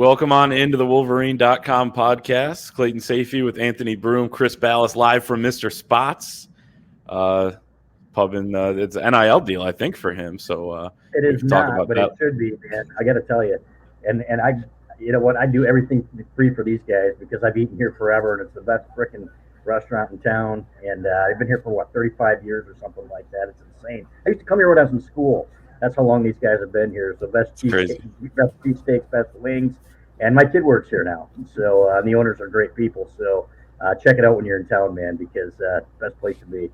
Welcome on into the Wolverine.com podcast. Clayton Safey with Anthony Broom, Chris Ballas live from Mr. Spots. Pub and it's an NIL deal, I think, for him. So it is not, but it should be, man. I got to tell you, and I, you know what, I do everything free for these guys because I've eaten here forever, and it's the best freaking restaurant in town. And I've been here for 35 years or something like that. It's insane. I used to come here when I was in school. That's how long these guys have been here. So best cheesesteaks, best wings, and my kid works here now. So the owners are great people. So check it out when you're in town, man, because best place to be.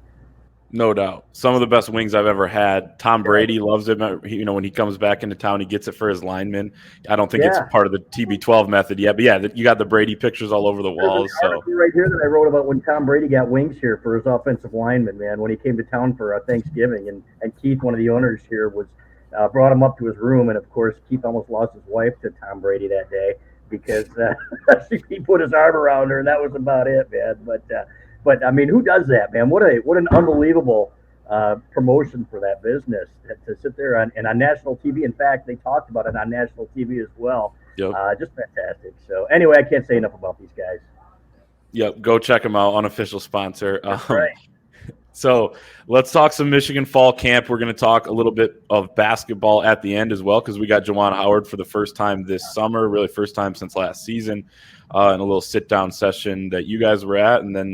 No doubt. Some of the best wings I've ever had. Tom Brady loves it. You know, when he comes back into town, he gets it for his linemen. I don't think it's part of the TB12 method yet, but yeah, you got the Brady pictures all over the walls. There's an right here that I wrote about when Tom Brady got wings here for his offensive lineman, man, when he came to town for Thanksgiving. And Keith, one of the owners here, was brought him up to his room. And, of course, Keith almost lost his wife to Tom Brady that day because he put his arm around her, and that was about it, man. But I mean, who does that, man? What an unbelievable promotion for that business to sit there on national TV. In fact, they talked about it on national TV as well. Yep. Just fantastic. So anyway, I can't say enough about these guys. Yep, go check them out. Unofficial sponsor. That's right. So let's talk some Michigan fall camp. We're going to talk a little bit of basketball at the end as well because we got Juwan Howard for the first time this summer, really first time since last season, in a little sit-down session that you guys were at. And then,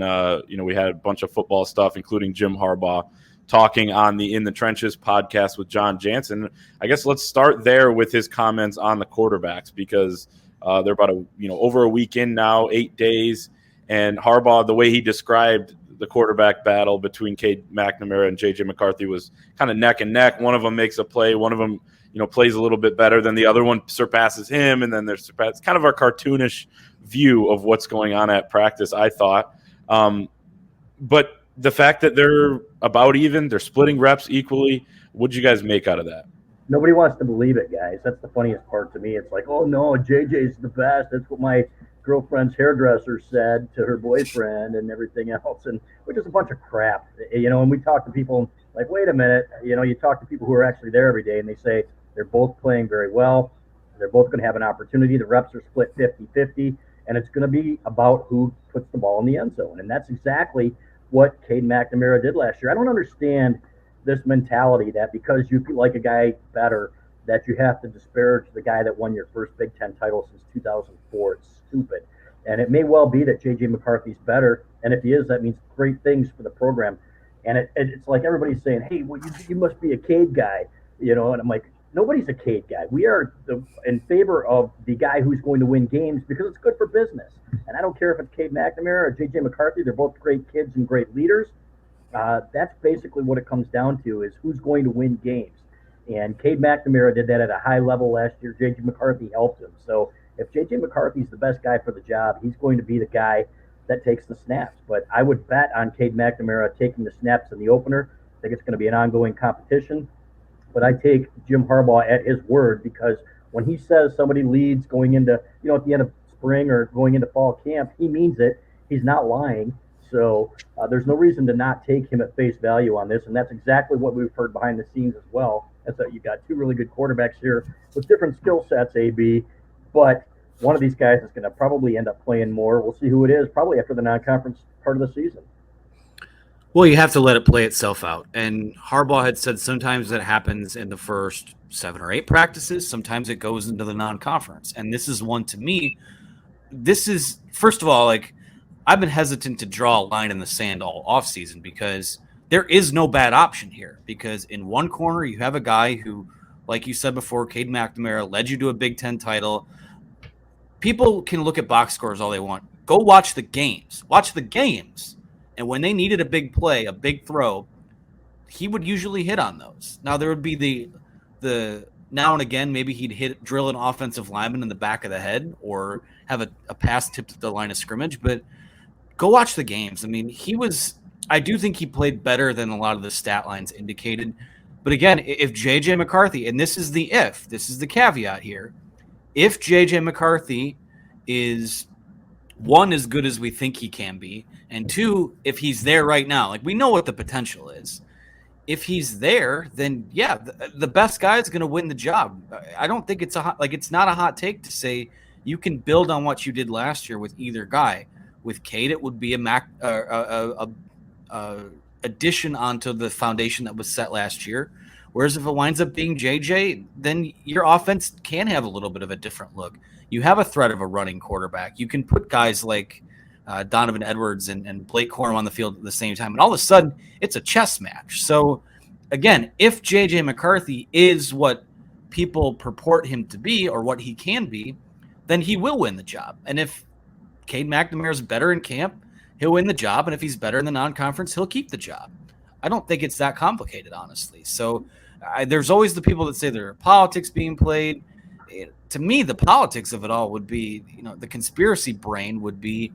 we had a bunch of football stuff, including Jim Harbaugh, talking on the In the Trenches podcast with John Jansen. I guess let's start there with his comments on the quarterbacks because they're about over a week in now, 8 days. And Harbaugh, the way he described the quarterback battle between Cade McNamara and J.J. McCarthy was kind of neck and neck. One of them makes a play. One of them, plays a little bit better than the other one, surpasses him. And then it's kind of our cartoonish view of what's going on at practice, I thought. But the fact that they're about even, they're splitting reps equally, what'd you guys make out of that? Nobody wants to believe it, guys. That's the funniest part to me. It's like, oh, no, JJ's the best. That's what my girlfriend's hairdresser said to her boyfriend and everything else, and which is a bunch of crap, and we talk to people like, wait a minute, you talk to people who are actually there every day and they say they're both playing very well. They're both going to have an opportunity. The reps are split 50-50, and it's going to be about who puts the ball in the end zone. And that's exactly what Cade McNamara did last year. I don't understand this mentality that because you like a guy better that you have to disparage the guy that won your first Big Ten title since 2004. It's stupid. And it may well be that J.J. McCarthy's better. And if he is, that means great things for the program. And it's like everybody's saying, hey, well, you must be a Cade guy, And I'm like, nobody's a Cade guy. We are in favor of the guy who's going to win games because it's good for business. And I don't care if it's Cade McNamara or J.J. McCarthy. They're both great kids and great leaders. That's basically what it comes down to is who's going to win games. And Cade McNamara did that at a high level last year. J.J. McCarthy helped him. So if J.J. McCarthy's the best guy for the job, he's going to be the guy that takes the snaps. But I would bet on Cade McNamara taking the snaps in the opener. I think it's going to be an ongoing competition. But I take Jim Harbaugh at his word because when he says somebody leads going into, at the end of spring or going into fall camp, he means it. He's not lying. So there's no reason to not take him at face value on this. And that's exactly what we've heard behind the scenes as well. That's that you've got two really good quarterbacks here with different skill sets, AB. But one of these guys is going to probably end up playing more. We'll see who it is probably after the non-conference part of the season. Well, you have to let it play itself out. And Harbaugh had said sometimes that happens in the first 7 or 8 practices. Sometimes it goes into the non-conference. And this is one to me. This is, first of all, I've been hesitant to draw a line in the sand all offseason because there is no bad option here. Because in one corner, you have a guy who, like you said before, Cade McNamara led you to a Big Ten title. People can look at box scores all they want. Go watch the games. Watch the games. And when they needed a big play, a big throw, he would usually hit on those. Now, there would be the now and again, maybe he'd drill an offensive lineman in the back of the head or have a pass tipped at the line of scrimmage. But go watch the games. I mean, I do think he played better than a lot of the stat lines indicated. But again, if J.J. McCarthy, and this is the caveat here, if J.J. McCarthy is, one, as good as we think he can be, and two, if he's there right now, we know what the potential is. If he's there, then yeah, the best guy is going to win the job. I don't think it's not a hot take to say you can build on what you did last year with either guy. With Cade, it would be a addition onto the foundation that was set last year. Whereas if it winds up being JJ, then your offense can have a little bit of a different look. You have a threat of a running quarterback. You can put guys like Donovan Edwards and Blake Corum on the field at the same time, and all of a sudden it's a chess match. So again, if JJ McCarthy is what people purport him to be or what he can be, then he will win the job. And if Cade McNamara is better in camp, he'll win the job. And if he's better in the non-conference, he'll keep the job. I don't think it's that complicated, honestly. So there's always the people that say there are politics being played. To me, the politics of it all would be, the conspiracy brain would be,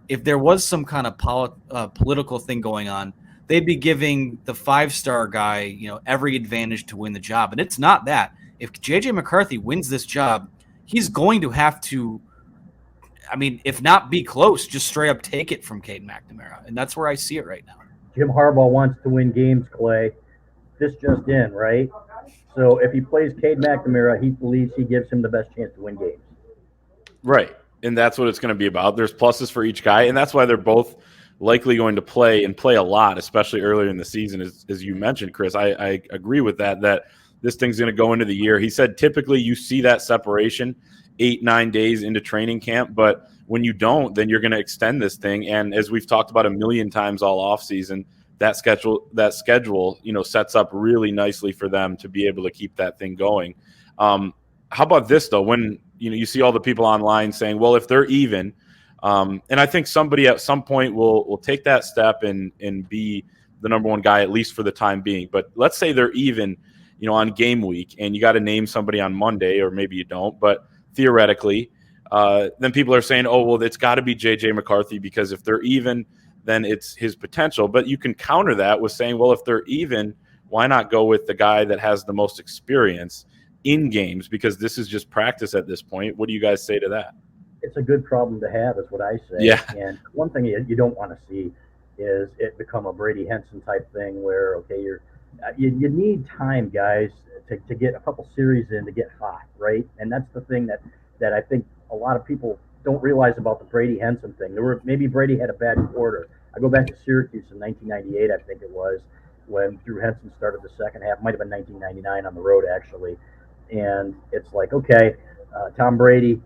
if there was some kind of political thing going on, they'd be giving the 5-star guy, every advantage to win the job. And it's not that. If JJ McCarthy wins this job, he's going to have to, if not be close, just straight up take it from Cade McNamara. And that's where I see it right now. Jim Harbaugh wants to win games, Clay. This just in, right? So if he plays Cade McNamara, he believes he gives him the best chance to win games. Right. And that's what it's going to be about. There's pluses for each guy, and that's why they're both likely going to play a lot, especially earlier in the season, as you mentioned, Chris. I agree with that this thing's going to go into the year. He said typically you see that separation 8-9 days into training camp, but when you don't, then you're going to extend this thing. And as we've talked about a million times all offseason, that schedule, sets up really nicely for them to be able to keep that thing going. How about this, though? When you see all the people online saying, well, if they're even, and I think somebody at some point will take that step and be the number one guy, at least for the time being. But let's say they're even, on game week, and you got to name somebody on Monday, or maybe you don't, but theoretically, then people are saying, oh, well, it's got to be JJ McCarthy, because if they're even, then it's his potential. But you can counter that with saying, well, if they're even, why not go with the guy that has the most experience in games, because this is just practice at this point. What do you guys say to that? It's a good problem to have, is what I say. Yeah. And one thing you don't want to see is it become a Brady Henson type thing where, okay, you need time, guys, to get a couple series in to get hot, right? And that's the thing that I think a lot of people don't realize about the Brady Henson thing. Maybe Brady had a bad quarter. I go back to Syracuse in 1998, I think it was, when Drew Henson started the second half. Might have been 1999 on the road, actually. And it's like, okay, Tom Brady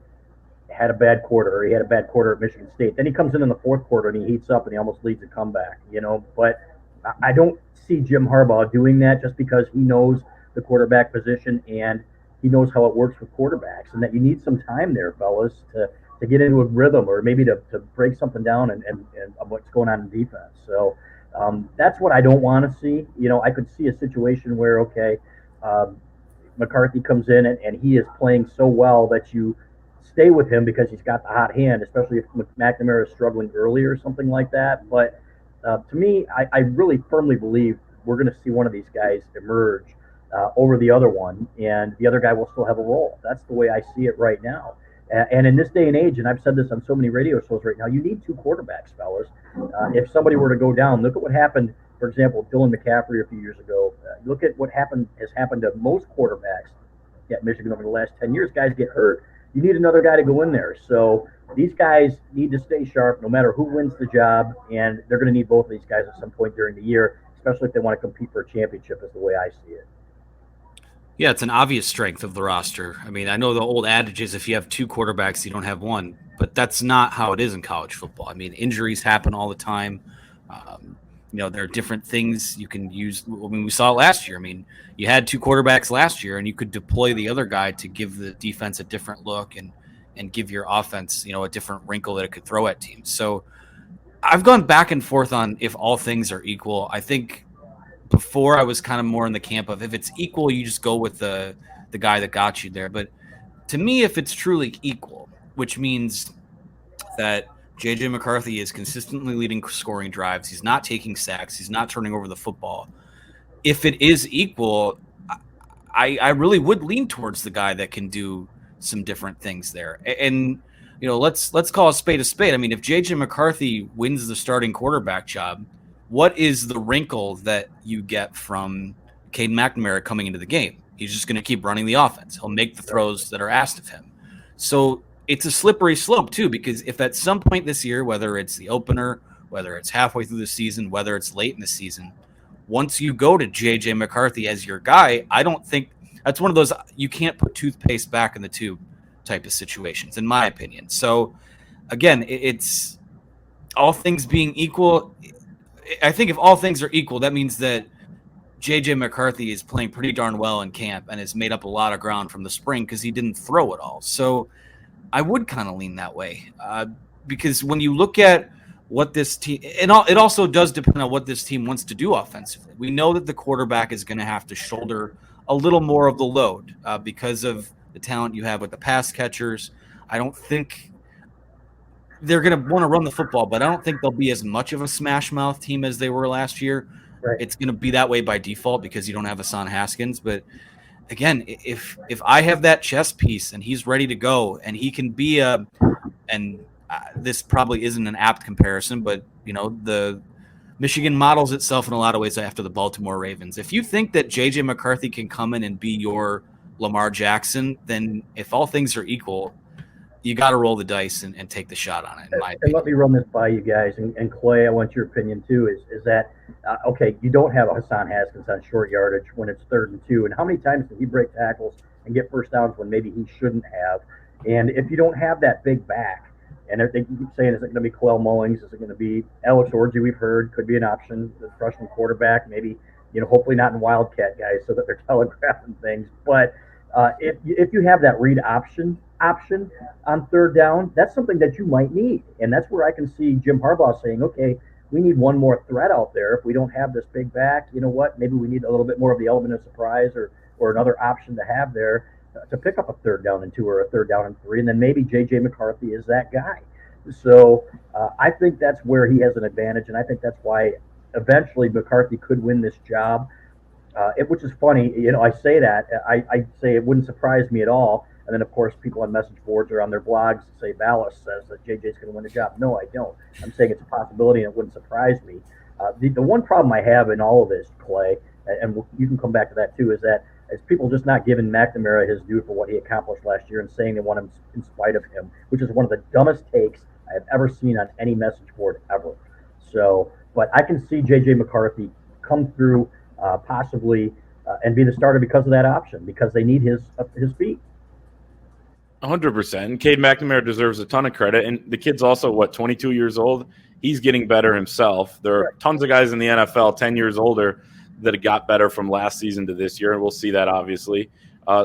had a bad quarter, or he had a bad quarter at Michigan State. Then he comes in the fourth quarter and he heats up and he almost leads a comeback, But I don't see Jim Harbaugh doing that, just because he knows the quarterback position and he knows how it works with quarterbacks, and that you need some time there, fellas, to get into a rhythm, or maybe to break something down and what's going on in defense. So that's what I don't want to see. I could see a situation where, okay, McCarthy comes in and he is playing so well that you stay with him because he's got the hot hand, especially if McNamara is struggling early or something like that. But to me, I really firmly believe we're going to see one of these guys emerge over the other one, and the other guy will still have a role. That's the way I see it right now. And in this day and age, and I've said this on so many radio shows right now, you need two quarterbacks, fellas. If somebody were to go down, look at what happened, for example, Dylan McCaffrey a few years ago. Look at what has happened to most quarterbacks at Michigan over the last 10 years. Guys get hurt. You need another guy to go in there. So these guys need to stay sharp no matter who wins the job, and they're going to need both of these guys at some point during the year, especially if they want to compete for a championship, is the way I see it. Yeah, it's an obvious strength of the roster. I know the old adage is if you have two quarterbacks, you don't have one, but that's not how it is in college football. Injuries happen all the time. There are different things you can use. We saw it last year. You had two quarterbacks last year, and you could deploy the other guy to give the defense a different look and give your offense, a different wrinkle that it could throw at teams. So I've gone back and forth on if all things are equal. I think before I was kind of more in the camp of if it's equal, you just go with the guy that got you there. But to me, if it's truly equal, which means that JJ McCarthy is consistently leading scoring drives, he's not taking sacks, he's not turning over the football. If it is equal, I really would lean towards the guy that can do some different things there. And let's call a spade a spade. If JJ McCarthy wins the starting quarterback job, what is the wrinkle that you get from Cade McNamara coming into the game? He's just going to keep running the offense. He'll make the throws that are asked of him. So it's a slippery slope too, because if at some point this year, whether it's the opener, whether it's halfway through the season, whether it's late in the season, once you go to JJ McCarthy as your guy, I don't think that's one of those you can't put toothpaste back in the tube type of situations, in my opinion. So again, it's all things being equal. I think if all things are equal, that means that JJ McCarthy is playing pretty darn well in camp and has made up a lot of ground from the spring because he didn't throw it all. So I would kind of lean that way because when you look at what this team, and it also does depend on what this team wants to do offensively. We know that the quarterback is going to have to shoulder a little more of the load because of the talent you have with the pass catchers. I don't think they're going to want to run the football, but I don't think they'll be as much of a smash mouth team as they were last year. Right. It's going to be that way by default because you don't have Hassan Haskins. But again, if I have that chess piece and he's ready to go and he can be this probably isn't an apt comparison, but the Michigan models itself in a lot of ways after the Baltimore Ravens. If you think that JJ McCarthy can come in and be your Lamar Jackson, then if all things are equal, you got to roll the dice and take the shot on it. In my opinion. And let me run this by you guys. And Clay, I want your opinion too. Is that okay? You don't have a Hassan Haskins on short yardage when it's 3rd and 2. And how many times did he break tackles and get first downs when maybe he shouldn't have? And if you don't have that big back, and they keep saying, is it going to be Quell Mullings? Is it going to be Alex Orji? We've heard could be an option. The freshman quarterback, maybe hopefully not in Wildcat guys, so that they're telegraphing things. But if you have that read option on 3rd down, that's something that you might need. And that's where I can see Jim Harbaugh saying, okay, we need one more threat out there. If we don't have this big back, you know what? Maybe we need a little bit more of the element of surprise or another option to have there to pick up a 3rd down and 2 or a 3rd down and 3. And then maybe J.J. McCarthy is that guy. So I think that's where he has an advantage. And I think that's why eventually McCarthy could win this job. Which is funny, I say that. I say it wouldn't surprise me at all. And then, of course, people on message boards or on their blogs say Ballas says that JJ's going to win the job. No, I don't. I'm saying it's a possibility, and it wouldn't surprise me. The one problem I have in all of this, Clay, and you can come back to that too, is that as people just not giving McNamara his due for what he accomplished last year and saying they want him in spite of him, which is one of the dumbest takes I have ever seen on any message board ever. So, but I can see J.J. McCarthy come through possibly and be the starter because of that option, because they need his feet. 100%. Cade McNamara deserves a ton of credit. And the kid's also, 22 years old? He's getting better himself. There are tons of guys in the NFL 10 years older that got better from last season to this year, and we'll see that obviously.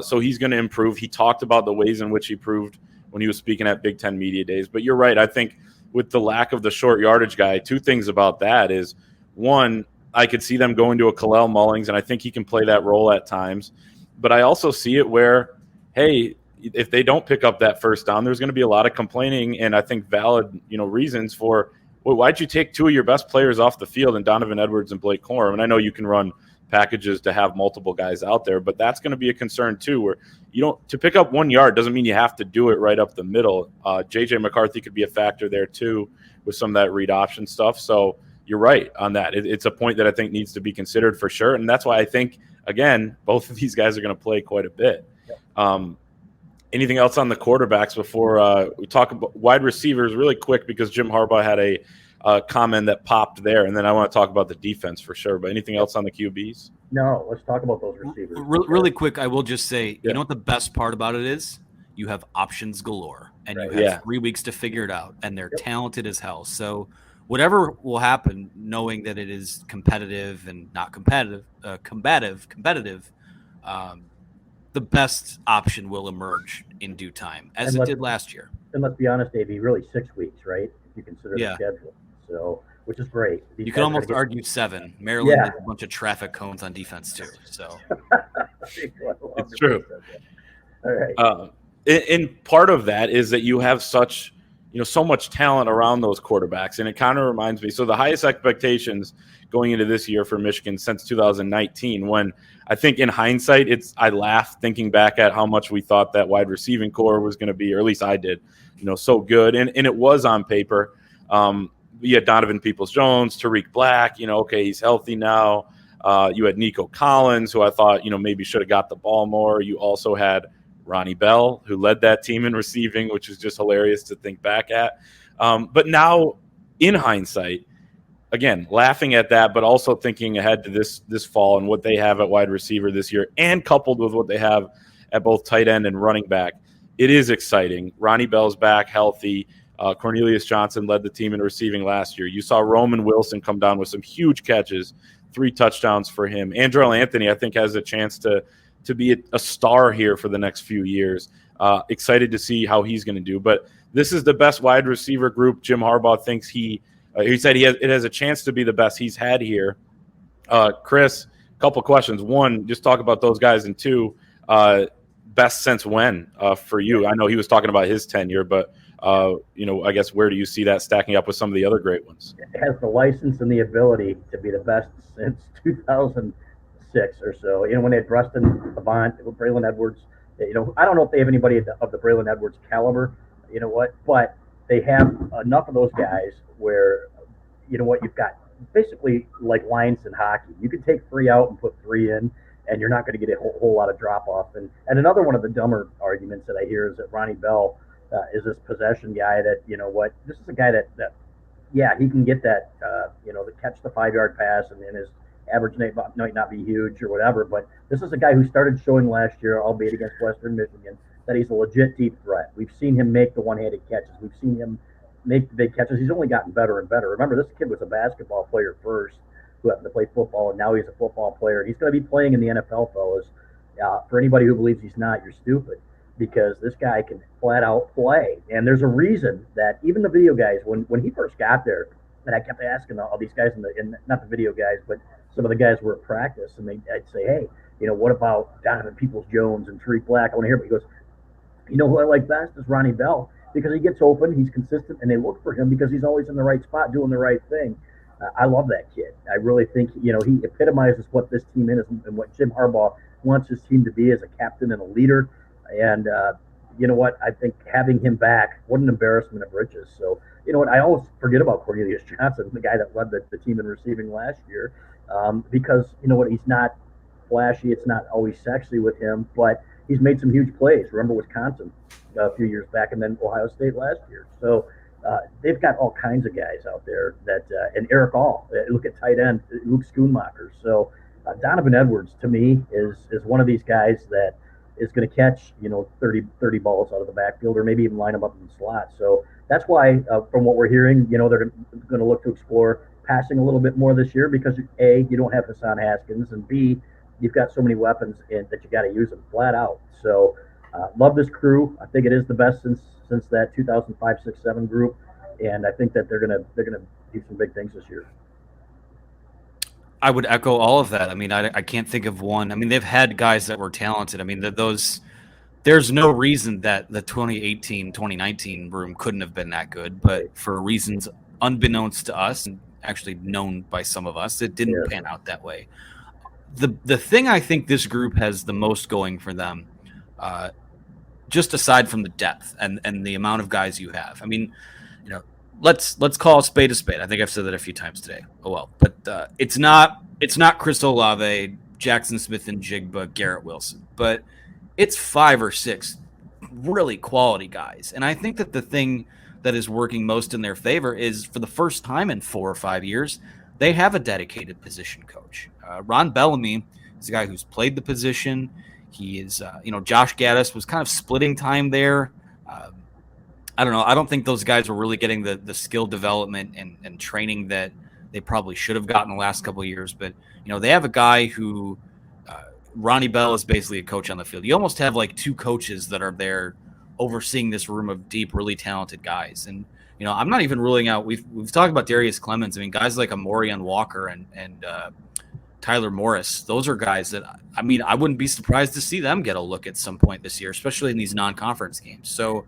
So he's going to improve. He talked about the ways in which he improved when he was speaking at Big Ten Media Days. But you're right. I think with the lack of the short yardage guy, two things about that is, one, I could see them going to a Quell Mullings, and I think he can play that role at times. But I also see it where, hey, if they don't pick up that first down, there's going to be a lot of complaining and I think valid, reasons for, well, why'd you take 2 of your best players off the field and Donovan Edwards and Blake Corum? And I know you can run packages to have multiple guys out there, but that's going to be a concern too, where to pick up 1 yard doesn't mean you have to do it right up the middle. JJ McCarthy could be a factor there too with some of that read option stuff. So you're right on that. It's a point that I think needs to be considered for sure. And that's why I think, again, both of these guys are going to play quite a bit. Anything else on the quarterbacks before we talk about wide receivers really quick, because Jim Harbaugh had a comment that popped there, and then I want to talk about the defense for sure. But anything else on the QBs? No, let's talk about those receivers. Really quick, I will just say, you know what the best part about it is? You have options galore, and you have 3 weeks to figure it out, and they're talented as hell. So whatever will happen, knowing that it is competitive and not combative, the best option will emerge in due time, as it did last year. And let's be honest, Davey, really 6 weeks, right? If you consider the schedule. So, which is great. You can almost argue 7. Maryland has a bunch of traffic cones on defense too. So it's true. All right. And part of that is that you have such, so much talent around those quarterbacks. And it kind of reminds me. So the highest expectations going into this year for Michigan since 2019, when I think in hindsight, I laugh thinking back at how much we thought that wide receiving core was going to be, or at least I did, so good. And it was on paper. You had Donovan Peoples-Jones, Tariq Black, okay, he's healthy now. You had Nico Collins, who I thought, maybe should have got the ball more. You also had Ronnie Bell, who led that team in receiving, which is just hilarious to think back at. But now, in hindsight, again, laughing at that, but also thinking ahead to this fall and what they have at wide receiver this year, and coupled with what they have at both tight end and running back, it is exciting. Ronnie Bell's back, healthy. Cornelius Johnson led the team in receiving last year. You saw Roman Wilson come down with some huge catches, 3 touchdowns for him. Andrell Anthony, I think, has a chance to be a star here for the next few years. Excited to see how he's going to do. But this is the best wide receiver group Jim Harbaugh thinks he said it has a chance to be the best he's had here. Chris, a couple questions. One, just talk about those guys. And two, best since when for you? I know he was talking about his tenure, but I guess where do you see that stacking up with some of the other great ones? It has the license and the ability to be the best since 2006 or so. When they had Preston Avant, Braylon Edwards. I don't know if they have anybody of the Braylon Edwards caliber. But they have enough of those guys where, you've got basically like lines in hockey. You can take 3 out and put 3 in, and you're not going to get a whole lot of drop off. And another one of the dumber arguments that I hear is that Ronnie Bell is this possession guy that, this is a guy that he can get that, to catch the 5-yard pass, and his average might not be huge or whatever. But this is a guy who started showing last year, albeit against Western Michigan, that he's a legit deep threat. We've seen him make the one-handed catches. We've seen him make the big catches. He's only gotten better and better. Remember, this kid was a basketball player first who happened to play football, and now he's a football player. He's going to be playing in the NFL, fellas. For anybody who believes he's not, you're stupid, because this guy can flat out play. And there's a reason that even the video guys, when he first got there, and I kept asking all these guys, not the video guys, but some of the guys were at practice, and I'd say, hey, what about Donovan Peoples-Jones and Tariq Black? I want to hear. But he goes, who I like best is Ronnie Bell, because he gets open, he's consistent, and they look for him because he's always in the right spot doing the right thing. I love that kid. I really think, he epitomizes what this team is and what Jim Harbaugh wants his team to be as a captain and a leader. And I think having him back, what an embarrassment of riches. So, I always forget about Cornelius Johnson, the guy that led the team in receiving last year, because, he's not flashy. It's not always sexy with him, but he's made some huge plays. Remember Wisconsin a few years back, and then Ohio State last year. So they've got all kinds of guys out there that, and Eric All, look at tight end, Luke Schoonmaker. So Donovan Edwards, to me, is one of these guys that is going to catch, 30 balls out of the backfield, or maybe even line them up in the slot. So that's why, from what we're hearing, they're going to look to explore passing a little bit more this year, because A, you don't have Hassan Haskins, and B, you've got so many weapons that you got to use them flat out. So love this crew. I think it is the best since that 2005, 6, 7 group, and I think that they're gonna do some big things this year. I would echo all of that. I mean, I can't think of one. I mean, they've had guys that were talented. I mean, there's no reason that the 2018, 2019 room couldn't have been that good, but for reasons unbeknownst to us, and actually known by some of us, it didn't pan out that way. The thing I think this group has the most going for them, just aside from the depth and the amount of guys you have. I mean, let's call a spade a spade. I think I've said that a few times today. Oh well, but it's not Chris Olave, Jackson Smith and Jigba, Garrett Wilson, but it's 5 or 6 really quality guys. And I think that the thing that is working most in their favor is, for the first time in 4 or 5 years, they have a dedicated position coach. Ron Bellamy is a guy who's played the position. He is, Josh Gaddis was kind of splitting time there. I don't know. I don't think those guys were really getting the skill development and training that they probably should have gotten the last couple of years. But, they have a guy who Ronnie Bell is basically a coach on the field. You almost have like 2 coaches that are there overseeing this room of deep, really talented guys. And, I'm not even ruling out, we've talked about Darius Clemens. I mean, guys like Amorian Walker and Tyler Morris, those are guys that, I mean, I wouldn't be surprised to see them get a look at some point this year, especially in these non-conference games. So,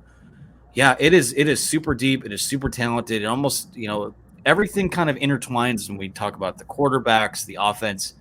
yeah, it is super deep. It is super talented. It almost, everything kind of intertwines when we talk about the quarterbacks, the offense.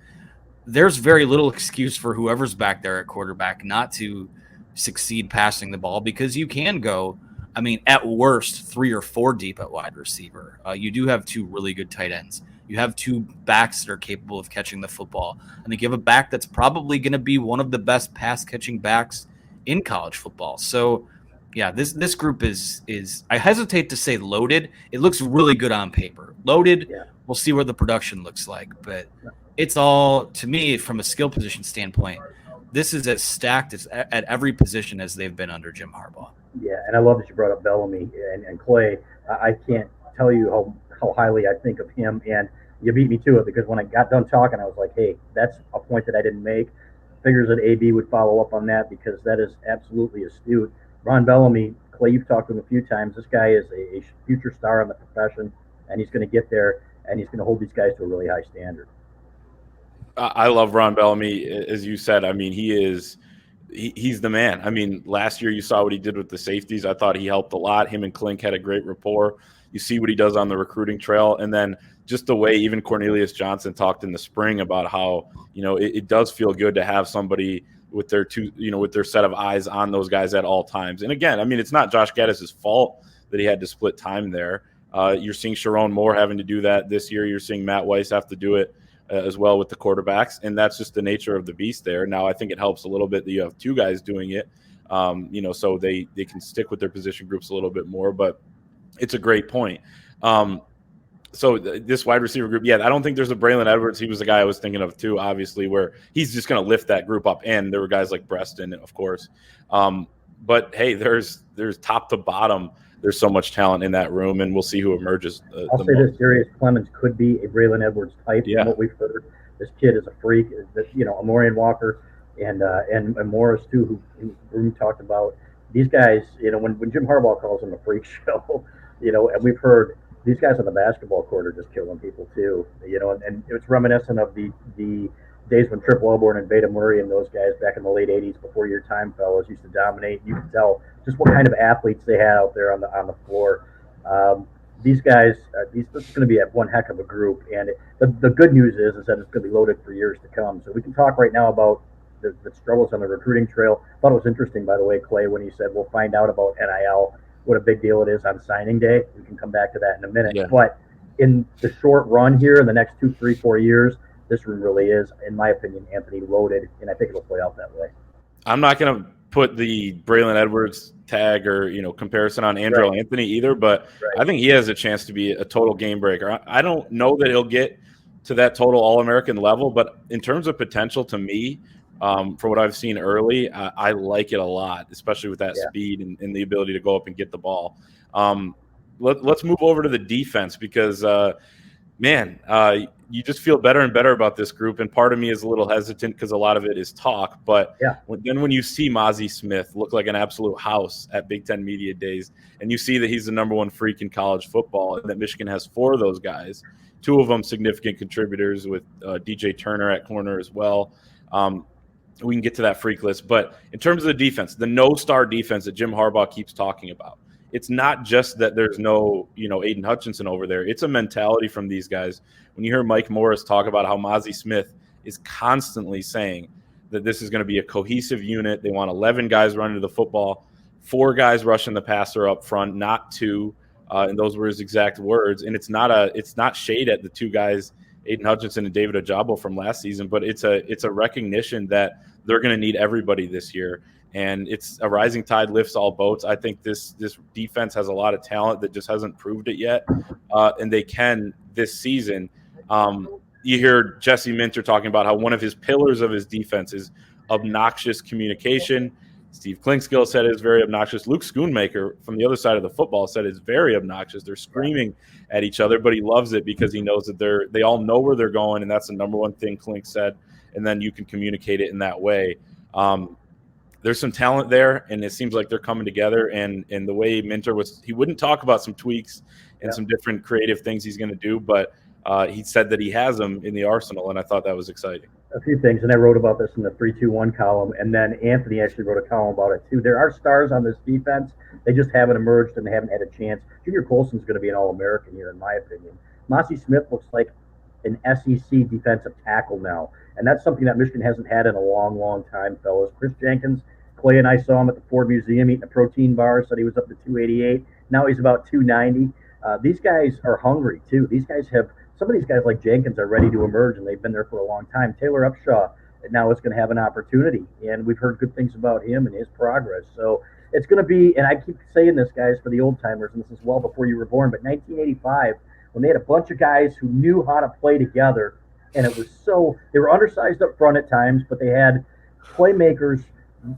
There's very little excuse for whoever's back there at quarterback not to succeed passing the ball, because you can go, I mean, at worst, 3 or 4 deep at wide receiver. You do have 2 really good tight ends. You have 2 backs that are capable of catching the football. I think you have a back that's probably going to be one of the best pass-catching backs in college football. So, yeah, this group is I hesitate to say loaded. It looks really good on paper. Loaded, Yeah. we'll see what the production looks like. But it's all, to me, from a skill position standpoint, this is as stacked as at every position as they've been under Jim Harbaugh. Yeah, and I love that you brought up Bellamy and Clay. I can't tell you how highly I think of him, and you beat me to it because when I got done talking, I was like, hey, that's a point that I didn't make. Figures that AB would follow up on that because that is absolutely astute. Ron Bellamy, Clay, you've talked to him a few times. This guy is a future star in the profession, and he's going to get there, and he's going to hold these guys to a really high standard. I love Ron Bellamy, as you said. I mean, he's the man. I mean, last year you saw what he did with the safeties. I thought he helped a lot. Him and Klink had a great rapport. You see what he does on the recruiting trail, and then just the way even Cornelius Johnson talked in the spring about how it does feel good to have somebody with their with their set of eyes on those guys at all times. And again, I mean, it's not Josh Gaddis' fault that he had to split time there. You're seeing Sharon Moore having to do that this year. You're seeing Matt Weiss have to do it as well with the quarterbacks, and that's just the nature of the beast there. Now, I think it helps a little bit that you have two guys doing it, so they can stick with their position groups a little bit more, but it's a great point. So this wide receiver group, I don't think there's a Braylon Edwards. He was the guy I was thinking of too, obviously, where he's just going to lift that group up, and there were guys like Breston, of course. But, hey, there's top to bottom, there's so much talent in that room, and we'll see who emerges. I'll say this: Darius Clemens could be a Braylon Edwards type. Yeah. From what we've heard, this kid is a freak. Amorian Walker and Morris too, who talked about. These guys, when Jim Harbaugh calls them a freak show, and we've heard these guys on the basketball court are just killing people too. And it's reminiscent of the days when Trip Wellborn and Beta Murray and those guys back in the late '80s, before your time, fellas, used to dominate. You could tell just what kind of athletes they had out there on the floor. These guys, this is going to be one heck of a group, and the good news is that it's going to be loaded for years to come. So we can talk right now about the struggles on the recruiting trail. I thought it was interesting, by the way, Clay, when he said we'll find out about NIL, what a big deal it is on signing day. We can come back to that in a minute. Yeah. But in the short run here, in the next 2, 3, 4 years, this room really is, in my opinion, Anthony, loaded, and I think it'll play out that way. I'm not going to put the Braylon Edwards tag or comparison on Andrew Anthony either, but I think he has a chance to be a total game breaker. I don't know that he'll get to that total All-American level, but in terms of potential, to me, for what I've seen early, I like it a lot, especially with that speed and the ability to go up and get the ball. Let's move over to the defense because, you just feel better and better about this group, and part of me is a little hesitant because a lot of it is talk. But when you see Mazi Smith look like an absolute house at Big Ten Media Days, and you see that he's the number one freak in college football, and that Michigan has 4 of those guys, 2 of them significant contributors with DJ Turner at corner as well. We can get to that freak list. But in terms of the defense, the no-star defense that Jim Harbaugh keeps talking about, it's not just that there's no, Aiden Hutchinson over there. It's a mentality from these guys. When you hear Mike Morris talk about how Mazi Smith is constantly saying that this is going to be a cohesive unit, they want 11 guys running to the football, 4 guys rushing the passer up front, not 2. And those were his exact words. And it's not shade at the 2 guys, Aiden Hutchinson and David Ojabo from last season, but it's a recognition that they're going to need everybody this year. And it's a rising tide lifts all boats. I think this defense has a lot of talent that just hasn't proved it yet, and they can this season. You hear Jesse Minter talking about how one of his pillars of his defense is obnoxious communication. Steve Klinkskill said it's very obnoxious. Luke Schoonmaker from the other side of the football said it's very obnoxious. They're screaming at each other, but he loves it because he knows that they all know where they're going, and that's the number one thing Klink said. And then you can communicate it in that way. There's some talent there, and it seems like they're coming together. And the way Minter he wouldn't talk about some tweaks and some different creative things he's going to do, but he said that he has them in the arsenal, and I thought that was exciting. A few things, and I wrote about this in the 3-2-1 column, and then Anthony actually wrote a column about it too. There are stars on this defense. They just haven't emerged, and they haven't had a chance. Junior Colson's going to be an All-American here, in my opinion. Mazi Smith looks like an SEC defensive tackle now, and that's something that Michigan hasn't had in a long, long time, fellas. Chris Jenkins, Clay and I saw him at the Ford Museum eating a protein bar, said he was up to 288. Now he's about 290. These guys are hungry, too. Some of these guys like Jenkins are ready to emerge, and they've been there for a long time. Taylor Upshaw now is going to have an opportunity. And we've heard good things about him and his progress. So it's going to be, and I keep saying this, guys, for the old timers, and this is well before you were born, but 1985, when they had a bunch of guys who knew how to play together, and it was so, they were undersized up front at times, but they had playmakers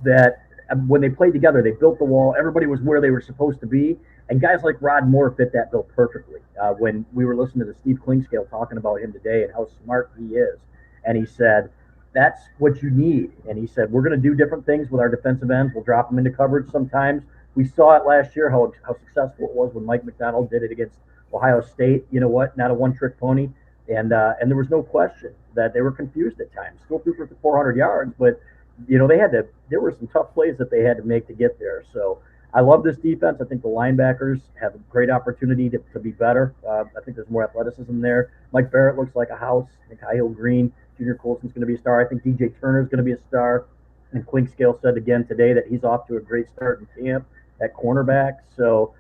that when they played together, they built the wall. Everybody was where they were supposed to be. And guys like Rod Moore fit that bill perfectly. When we were listening to the Steve Klingscale talking about him today and how smart he is, and he said, that's what you need. And he said, we're going to do different things with our defensive ends. We'll drop them into coverage sometimes. We saw it last year, how successful it was when Mike McDonald did it against Ohio State. You know what? Not a one-trick pony. And there was no question that they were confused at times. Still threw for 400 yards, but there were some tough plays that they had to make to get there. So I love this defense. I think the linebackers have a great opportunity to be better. I think there's more athleticism there. Mike Barrett looks like a house. I think Kyle Green, Junior Colson's going to be a star. I think DJ Turner's going to be a star. And Klingscale said again today that he's off to a great start in camp at cornerback. So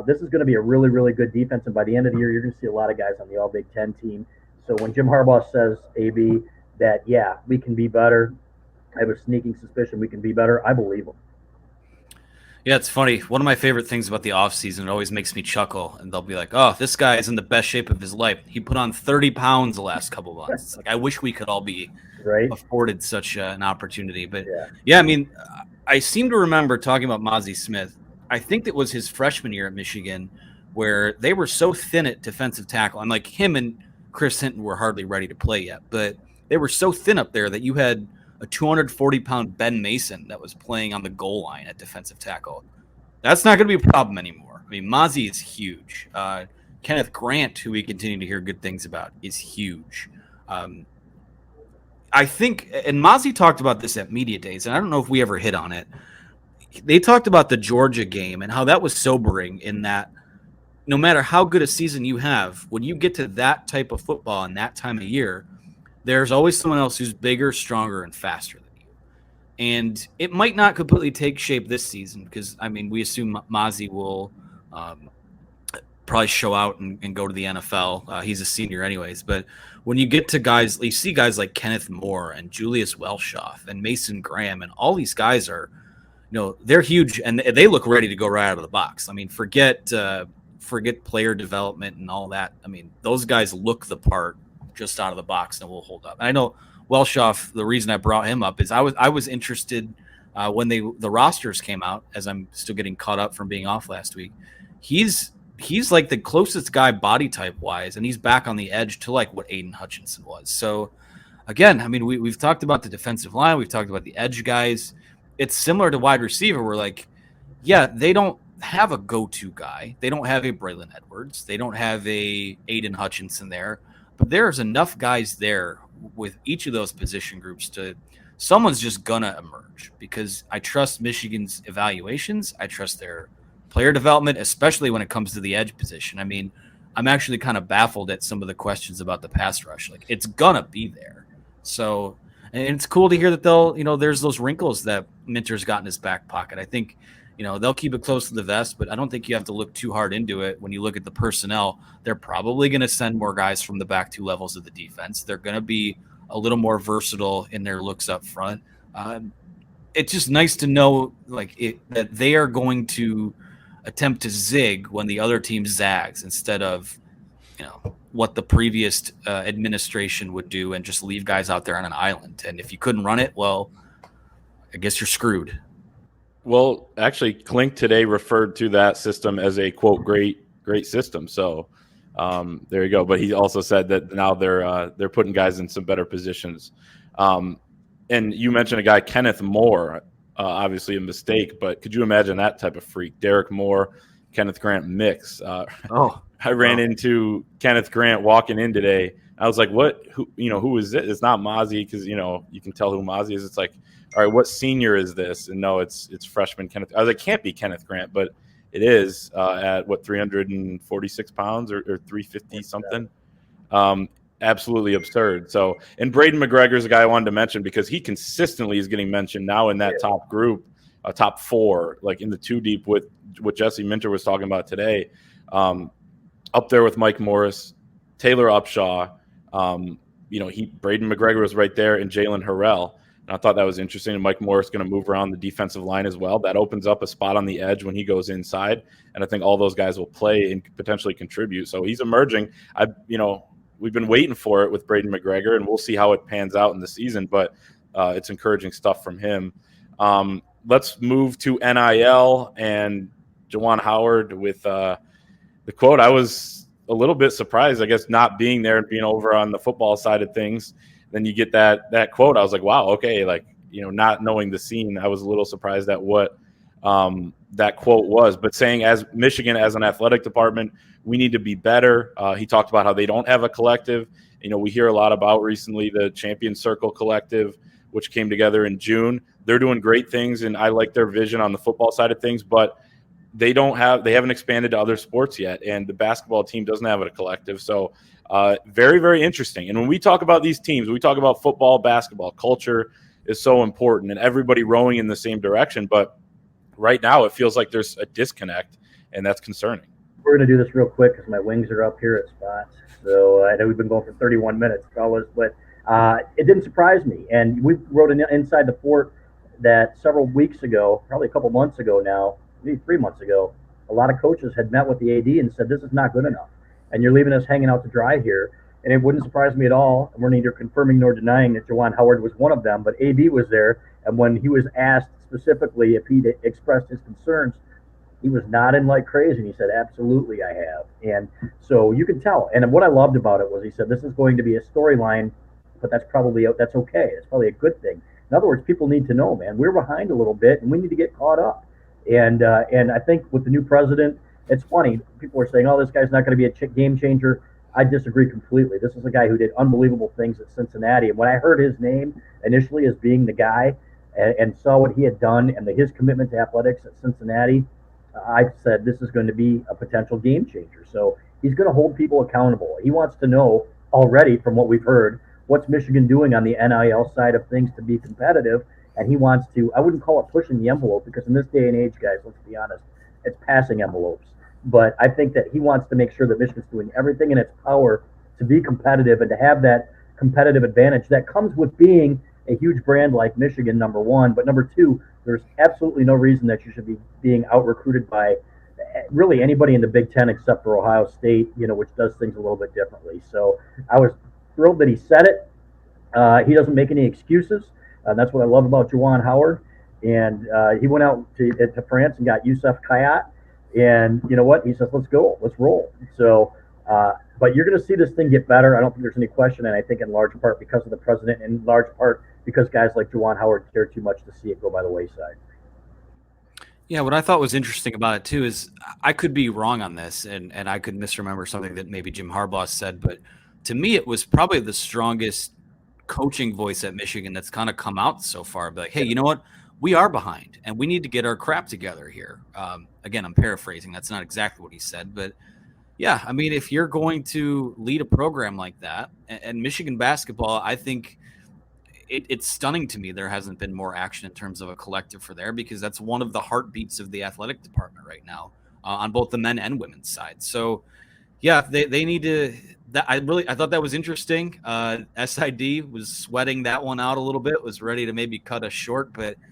this is going to be a really, really good defense. And by the end of the year, you're going to see a lot of guys on the All Big Ten team. So when Jim Harbaugh says, AB, that, yeah, we can be better, I have a sneaking suspicion we can be better, I believe him. Yeah, it's funny. One of my favorite things about the offseason, it always makes me chuckle, and they'll be like, oh, this guy is in the best shape of his life. He put on 30 pounds the last couple of months. It's like, I wish we could all be afforded such an opportunity. But, yeah, I mean, I seem to remember talking about Mozzie Smith. I think it was his freshman year at Michigan where they were so thin at defensive tackle. And, like, him and Chris Hinton were hardly ready to play yet. But they were so thin up there that you had a 240-pound Ben Mason that was playing on the goal line at defensive tackle. That's not going to be a problem anymore. I mean, Mozzie is huge. Kenneth Grant, who we continue to hear good things about, is huge. I think, and Mozzie talked about this at Media Days, and I don't know if we ever hit on it. They talked about the Georgia game and how that was sobering in that no matter how good a season you have, when you get to that type of football and that time of year, there's always someone else who's bigger, stronger, and faster than you. And it might not completely take shape this season because, I mean, we assume Mozzie will probably show out and go to the NFL. He's a senior anyways. But when you get to guys, you see guys like Kenneth Moore and Julius Welshoff and Mason Graham, and all these guys are, they're huge, and they look ready to go right out of the box. I mean, forget player development and all that. I mean, those guys look the part just out of the box and will hold up. And I know Welshoff, the reason I brought him up is I was interested when the rosters came out, as I'm still getting caught up from being off last week. He's like the closest guy body type wise, and he's back on the edge to like what Aiden Hutchinson was. So again, I mean, we've talked about the defensive line, we've talked about the edge guys. It's similar to wide receiver. We're like, yeah, they don't have a go-to guy. They don't have a Braylon Edwards. They don't have a Aiden Hutchinson there. But there's enough guys there with each of those position groups someone's just gonna emerge because I trust Michigan's evaluations. I trust their player development, especially when it comes to the edge position. I mean, I'm actually kind of baffled at some of the questions about the pass rush. Like, it's gonna be there. So, and it's cool to hear that there's those wrinkles that Minter's got in his back pocket. I think, they'll keep it close to the vest, but I don't think you have to look too hard into it. When you look at the personnel, they're probably going to send more guys from the back two levels of the defense. They're going to be a little more versatile in their looks up front. It's just nice to know that they are going to attempt to zig when the other team zags instead of, what the previous administration would do and just leave guys out there on an island. And if you couldn't run it, well, I guess you're screwed. Well, actually, Klink today referred to that system as a, quote, great system. So there you go. But he also said that now they're putting guys in some better positions. And you mentioned a guy, Kenneth Moore, obviously a mistake, but could you imagine that type of freak? Derek Moore, Kenneth Grant mix. I ran into Kenneth Grant walking in today. I was like, what? Who is it? It's not Mozzie because, you can tell who Mozzie is. It's like, all right, what senior is this? And no, it's freshman Kenneth. I was like, can't be Kenneth Grant, but it is at 346 pounds or 350 something. Absolutely absurd. So, and Braden McGregor is a guy I wanted to mention because he consistently is getting mentioned now in that top group, top four, like in the two deep with what Jesse Minter was talking about today, up there with Mike Morris, Taylor Upshaw, Braden McGregor was right there, and Jalen Harrell. And I thought that was interesting. And Mike Morris going to move around the defensive line as well. That opens up a spot on the edge when he goes inside. And I think all those guys will play and potentially contribute. So he's emerging. We've been waiting for it with Braden McGregor, and we'll see how it pans out in the season. But it's encouraging stuff from him. Let's move to NIL and Juwan Howard with the quote. I was a little bit surprised, I guess, not being there and being over on the football side of things. Then you get that quote. I was like, wow, okay. Not knowing the scene, I was a little surprised at what that quote was. But saying, as Michigan, as an athletic department, we need to be better. He talked about how they don't have a collective. We hear a lot about recently the Champion Circle Collective, which came together in June. They're doing great things, and I like their vision on the football side of things, but they haven't expanded to other sports yet, and the basketball team doesn't have a collective. So very, very interesting. And when we talk about these teams, we talk about football, basketball. Culture is so important, and everybody rowing in the same direction. But right now it feels like there's a disconnect, and that's concerning. We're going to do this real quick because my wings are up here at spots. So I know we've been going for 31 minutes, fellas, but it didn't surprise me. And we wrote an Inside the Fort that several weeks ago, probably a couple months ago now, maybe 3 months ago, a lot of coaches had met with the AD and said, this is not good enough. And you're leaving us hanging out to dry here. And it wouldn't surprise me at all. And we're neither confirming nor denying that Juwan Howard was one of them, but AB was there. And when he was asked specifically if he'd expressed his concerns, he was nodding like crazy. And he said, absolutely, I have. And so you can tell. And what I loved about it was he said, this is going to be a storyline, but that's okay. It's probably a good thing. In other words, people need to know, man, we're behind a little bit and we need to get caught up. And I think with the new president, it's funny. People are saying, oh, this guy's not going to be a game changer. I disagree completely. This is a guy who did unbelievable things at Cincinnati. And when I heard his name initially as being the guy and saw what he had done and his commitment to athletics at Cincinnati, I said this is going to be a potential game changer. So he's going to hold people accountable. He wants to know already from what we've heard, what's Michigan doing on the NIL side of things to be competitive. And he wants to, I wouldn't call it pushing the envelope because in this day and age, guys, let's be honest, it's passing envelopes. But I think that he wants to make sure that Michigan's doing everything in its power to be competitive and to have that competitive advantage that comes with being a huge brand like Michigan, number one. But number two, there's absolutely no reason that you should be being out-recruited by really anybody in the Big Ten except for Ohio State, which does things a little bit differently. So I was thrilled that he said it. He doesn't make any excuses. That's what I love about Juwan Howard. And he went out to France and got Youssef Kayat. And you know what? He says, let's go. Let's roll. So, but you're going to see this thing get better. I don't think there's any question. And I think in large part because of the president, and in large part because guys like Juwan Howard care too much to see it go by the wayside. Yeah, what I thought was interesting about it, too, is I could be wrong on this, and I could misremember something that maybe Jim Harbaugh said. But to me, it was probably the strongest coaching voice at Michigan that's kind of come out so far. Be like, hey, you know what? We are behind, and we need to get our crap together here. Again, I'm paraphrasing. That's not exactly what he said. But, yeah, I mean, if you're going to lead a program like that, and Michigan basketball, I think it's stunning to me there hasn't been more action in terms of a collective for there, because that's one of the heartbeats of the athletic department right now on both the men and women's side. So, yeah, they need to – I thought that was interesting. SID was sweating that one out a little bit, was ready to maybe cut us short, but –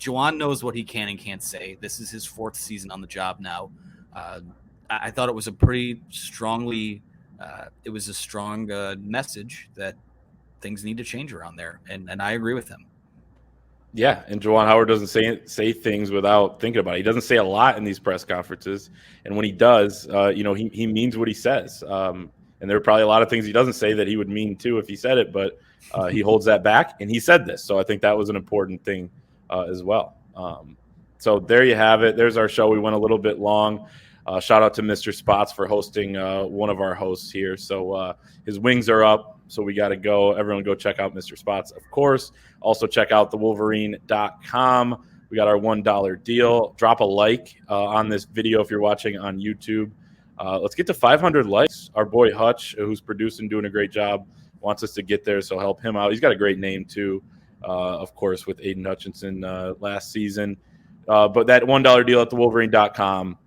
Juwan knows what he can and can't say. This is his fourth season on the job now. I thought it was a pretty strongly it was a strong message that things need to change around there, and I agree with him. Yeah, and Juwan Howard doesn't say things without thinking about it. He doesn't say a lot in these press conferences, and when he does, he means what he says. And there are probably a lot of things he doesn't say that he would mean too if he said it, but he holds that back, and he said this. So I think that was an important thing as well. So there you have it. There's our show. We went a little bit long. Shout out to Mr. Spots for hosting one of our hosts here. So his wings are up, so we got to go. Everyone go check out Mr. Spots, of course. Also check out thewolverine.com. We got our $1 deal. Drop a like on this video if you're watching on YouTube. Let's get to 500 likes. Our boy Hutch, who's producing, doing a great job, wants us to get there, so help him out. He's got a great name too, of course, with Aiden Hutchinson last season. But that $1 deal at thewolverine.com,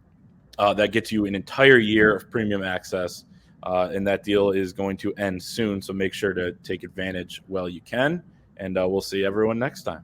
that gets you an entire year of premium access and that deal is going to end soon. So make sure to take advantage while you can, and we'll see everyone next time.